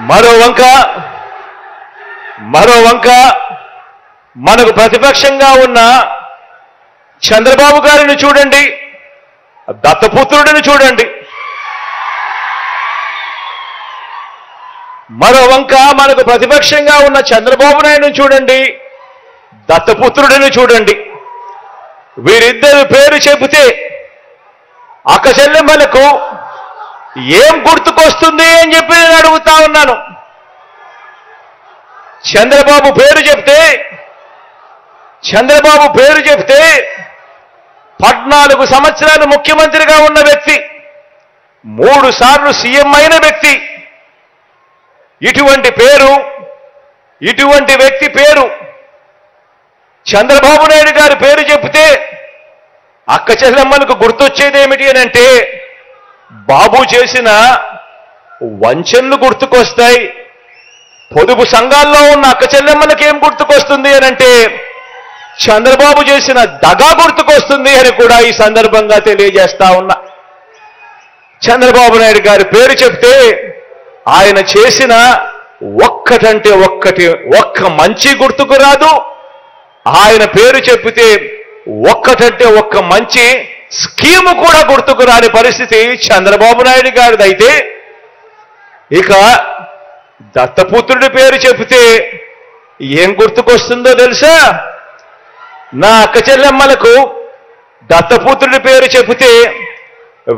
మరో వంక మనకు ప్రతిపక్షంగా ఉన్న చంద్రబాబు గారిని చూడండి, దత్తపుత్రుడిని చూడండి. మరో వంక మనకు ప్రతిపక్షంగా ఉన్న చంద్రబాబు నాయుడుని చూడండి, దత్తపుత్రుడిని చూడండి. వీరిద్దరు పేరు చెబితే అక్క చెల్లెమ్మలకు ఏం గుర్తుకొస్తుంది అని చెప్పి నేను అడుగుతా ఉన్నాను. చంద్రబాబు పేరు చెప్తే 14 సంవత్సరాలు ముఖ్యమంత్రిగా ఉన్న వ్యక్తి, 3 సార్లు సీఎం అయిన వ్యక్తి, ఇటువంటి వ్యక్తి పేరు చంద్రబాబు నాయుడు గారి పేరు చెబితే అక్క చెల్లెమ్మలకు గుర్తొచ్చేది ఏమిటి అని అంటే బాబు చేసిన వంచనలు గుర్తుకొస్తాయి. పొదుపు సంఘాల్లో ఉన్న అక్క చెల్లెమ్మలకు ఏం గుర్తుకొస్తుంది అని అంటే చంద్రబాబు చేసిన దగా గుర్తుకొస్తుంది అని కూడా ఈ సందర్భంగా తెలియజేస్తా ఉన్నా. చంద్రబాబు నాయుడు గారి పేరు చెప్తే ఆయన చేసిన ఒక్క మంచి గుర్తుకు రాదు. ఆయన పేరు చెప్పితే ఒక్క మంచి స్కీము కూడా గుర్తుకు రాని పరిస్థితి చంద్రబాబు నాయుడు గారిదైతే, ఇక దత్తపుత్రుడి పేరు చెబితే ఏం గుర్తుకొస్తుందో తెలుసా? నా అక్క చెల్లెమ్మలకు దత్తపుత్రుడి పేరు చెబితే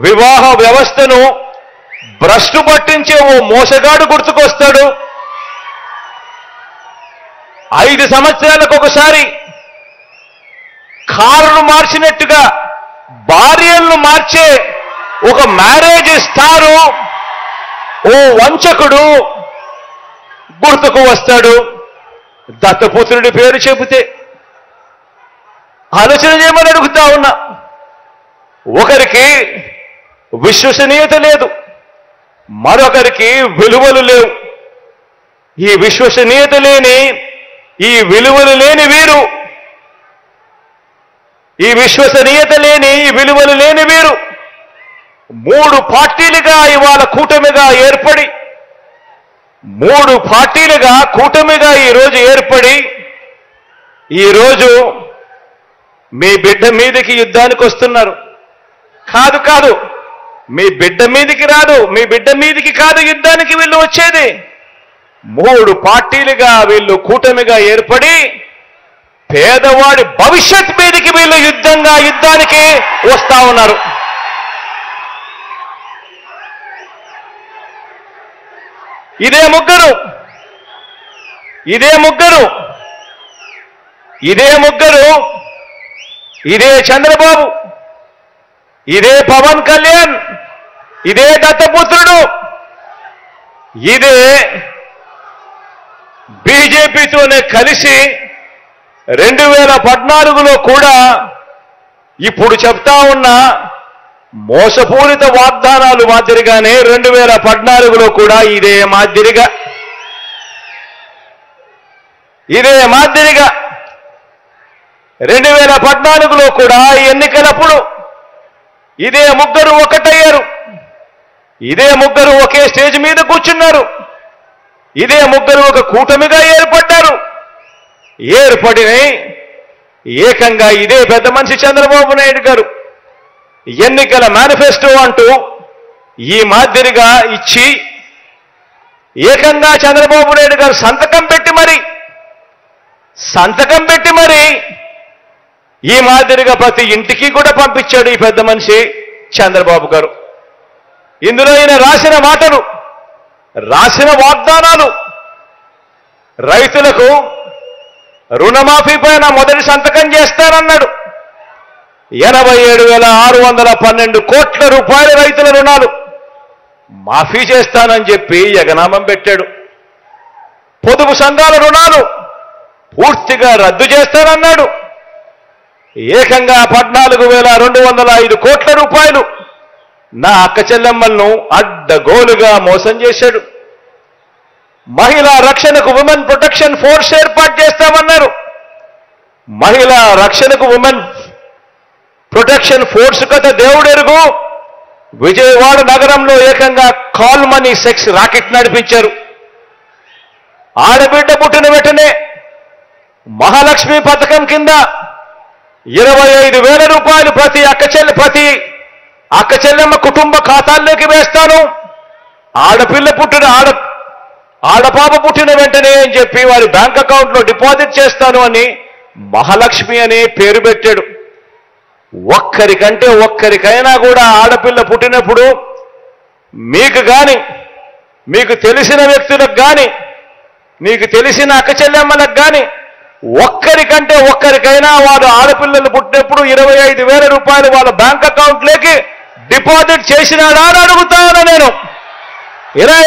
వివాహ వ్యవస్థను భ్రష్టు పట్టించే ఓ మోసగాడు గుర్తుకొస్తాడు. 5 సంవత్సరాలకు ఒకసారి కారును మార్చినట్టుగా భార్యలను మార్చే ఒక మ్యారేజ్ స్టారు, ఓ వంచకుడు గుర్తుకు వస్తాడు దత్తపుత్రుడి పేరు చెబితే. ఆలోచన చేయమని అడుగుతా ఉన్నా. ఒకరికి విశ్వసనీయత లేదు, మరొకరికి విలువలు లేవు. ఈ విశ్వసనీయత లేని, ఈ విలువలు లేని వీరు, ఈ విశ్వసనీయత లేని, ఈ విలువలు లేని వీరు 3 పార్టీలుగా ఇవాళ కూటమిగా ఏర్పడి, 3 పార్టీలుగా కూటమిగా ఈరోజు ఏర్పడి, ఈరోజు మీ బిడ్డ మీదకి యుద్ధానికి వస్తున్నారు. కాదు, మీ బిడ్డ మీదకి రాదు, మీ బిడ్డ మీదకి కాదు యుద్ధానికి వీళ్ళు వచ్చేది. 3 పార్టీలుగా వీళ్ళు కూటమిగా ఏర్పడి పేదవాడి భవిష్యత్ మీదకి వీళ్ళు యుద్ధానికి వస్తా ఉన్నారు. ఇదే ముగ్గురు, ఇదే చంద్రబాబు, ఇదే పవన్ కళ్యాణ్, ఇదే దత్తపుత్రుడు, ఇదే బీజేపీతోనే కలిసి 2014లో కూడా ఇప్పుడు చెప్తా ఉన్న మోసపూరిత వాగ్దానాలు మాదిరిగానే 2014లో కూడా ఇదే మాదిరిగా 2014లో కూడా ఎన్నికలప్పుడు ఇదే ముగ్గురు ఒకటయ్యారు, ఇదే ముగ్గురు ఒకే స్టేజ్ మీద కూర్చున్నారు, ఇదే ముగ్గురు ఒక కూటమిగా ఏర్పడ్డారు. ఏర్పడిన ఏకంగా ఇదే పెద్ద మనిషి చంద్రబాబు నాయుడు గారు ఎన్నికల మేనిఫెస్టో అంటూ ఈ మాదిరిగా ఇచ్చి, ఏకంగా చంద్రబాబు నాయుడు గారు సంతకం పెట్టి మరి ఈ మాదిరిగా ప్రతి ఇంటికి కూడా పంపించాడు ఈ పెద్ద మనిషి చంద్రబాబు గారు. ఇందులో ఈయన రాసిన మాటలు, రాసిన వాగ్దానాలు, రైతులకు రుణమాఫీ పైన మొదటి సంతకం చేస్తానన్నాడు. 87,612 కోట్ల రూపాయల రైతుల రుణాలు మాఫీ చేస్తానని చెప్పి ఎగనామం పెట్టాడు. పొదుపు సంఘాల రుణాలు పూర్తిగా రద్దు చేస్తానన్నాడు. ఏకంగా 14,205 కోట్ల రూపాయలు నా అక్క చెల్లెమ్మలను అడ్డగోలుగా మోసం చేశాడు. మహిళా రక్షణకు ఉమెన్ ప్రొటెక్షన్ ఫోర్స్ ఏర్పాటు చేస్తామన్నారు. మహిళా రక్షణకు ఉమెన్ ప్రొటెక్షన్ ఫోర్స్ కథ దేవుడెరుగు. విజయవాడ నగరంలో ఏకంగా కాల్ మనీ సెక్స్ రాకెట్ నడిపించారు. ఆడబిడ్డ పుట్టిన వెంటనే మహాలక్ష్మి పథకం కింద 25,000 రూపాయలు ప్రతి అక్క చెల్లెమ్మ కుటుంబ ఖాతాల్లోకి వేస్తాను. ఆడపాప పుట్టిన వెంటనే అని చెప్పి వారి బ్యాంక్ అకౌంట్లో డిపాజిట్ చేస్తాను అని మహాలక్ష్మి అనే పేరు పెట్టాడు. ఒక్కరికైనా కూడా ఆడపిల్ల పుట్టినప్పుడు మీకు కానీ, మీకు తెలిసిన వ్యక్తులకు కానీ, మీకు తెలిసిన అక్క చెల్లెమ్మలకు కానీ ఒక్కరికైనా వాడు ఆడపిల్లలు పుట్టినప్పుడు 25,000 రూపాయలు వాళ్ళ బ్యాంక్ అకౌంట్లోకి డిపాజిట్ చేసినాడా అని అడుగుతాను నేను. ఇలా